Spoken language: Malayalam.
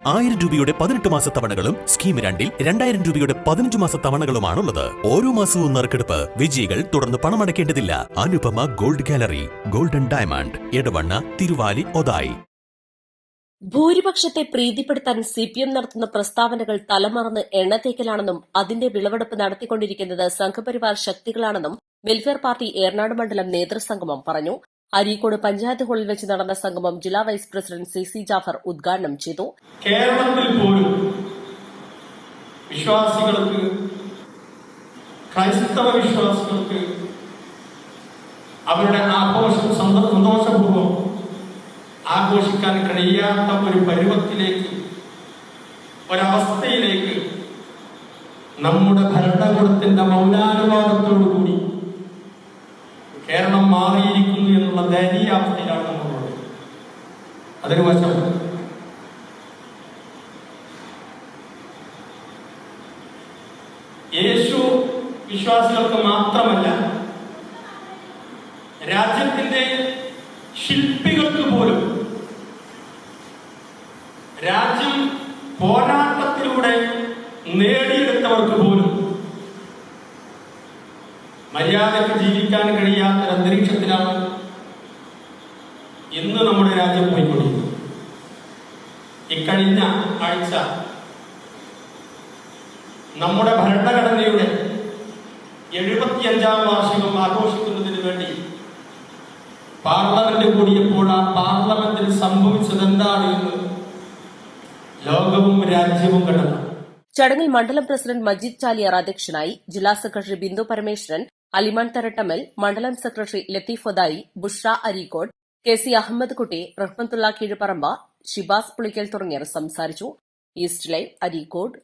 1000 രൂപയുടെ 18 മാസ തവണകളും സ്കീം 2-ൽ 2000 രൂപയുടെ 15 മാസ തവണകളുമാണുള്ളത്. ഓരോ മാസവും നറുക്കെടുപ്പ്. വിജയികൾ തുടർന്ന് പണമടയ്ക്കേണ്ടതില്ല. Anupama gold gallery, golden diamond, Edavanna, Thiruvali, Othayi. ഭൂരിപക്ഷത്തെ പ്രീതിപ്പെടുത്താൻ സിപിഎം നടത്തുന്ന പ്രസ്താവനകൾ തലമറന്ന് എണ്ണത്തേക്കലാണെന്നും അതിന്റെ വിളവെടുപ്പ് നടത്തിക്കൊണ്ടിരിക്കുന്നത് സംഘപരിവാർ ശക്തികളാണെന്നും വെൽഫെയർ പാർട്ടി ഏറനാട് മണ്ഡലം നേതൃസംഗമം പറഞ്ഞു. അരീക്കോട് പഞ്ചായത്ത് ഹാളിൽ വെച്ച് നടന്ന സംഗമം ജില്ലാ വൈസ് പ്രസിഡന്റ് സി ജാഫർ ഉദ്ഘാടനം ചെയ്തു. കേരളത്തിൽ പോലും വിശ്വാസികൾക്ക്, ക്രൈസ്തവ വിശ്വാസികൾക്ക് അവരുടെ ആഘോഷം സന്തോഷപൂർവ്വം ആഘോഷിക്കാൻ കഴിയാത്ത ഒരു പരുവത്തിലേക്ക്, ഒരവസ്ഥയിലേക്ക് നമ്മുടെ ഭരണകൂടത്തിന്റെ മൗനാനുവാദത്തോടുകൂടി കേരളം മാറിയിരിക്കുന്നു എന്നുള്ള ദയനീയാവസ്ഥയിലാണ് നമ്മളുള്ളത്. അതൊരു വശം. യേശു വിശ്വാസികൾക്ക് മാത്രമല്ല, രാജ്യത്തിന്റെ ശില്പികൾക്ക് പോലും, രാജ്യം പോരാട്ടത്തിലൂടെ നേടിയെടുത്തവർക്ക് പോലും മര്യാദയ്ക്ക് ജീവിക്കാൻ കഴിയാത്ത അന്തരീക്ഷത്തിലാണ് ഇന്ന് നമ്മുടെ രാജ്യം പോയിക്കൊണ്ടിരിക്കുന്നത്. ഇക്കഴിഞ്ഞ ആഴ്ച നമ്മുടെ ഭരണഘടനയുടെ 75-ാം വാർഷികം ആഘോഷിക്കുന്നതിന് വേണ്ടി പാർലമെന്റ് കൂടിയപ്പോൾ ആ പാർലമെന്റിൽ സംഭവിച്ചതെന്താണ് എന്ന് ലോകവും രാജ്യവും കണ്ടു. ചടങ്ങിൽ മണ്ഡലം പ്രസിഡന്റ് മജീദ് ചാലിയാർ അധ്യക്ഷനായി. ജില്ലാ സെക്രട്ടറി ബിന്ദു പരമേശ്വരൻ, അലിമാൻ തരട്ടമൽ, മണ്ഡലം സെക്രട്ടറി ലത്തീഫ് ഒതായി, ബുഷ്ര അരീക്കോട്, KC അഹമ്മദ് കുട്ടി, റഹ്മത്തുള്ള കീഴുപറമ്പ, ഷിബാസ് പുളിക്കൽ തുടങ്ങിയവർ സംസാരിച്ചു. East live, Areekode.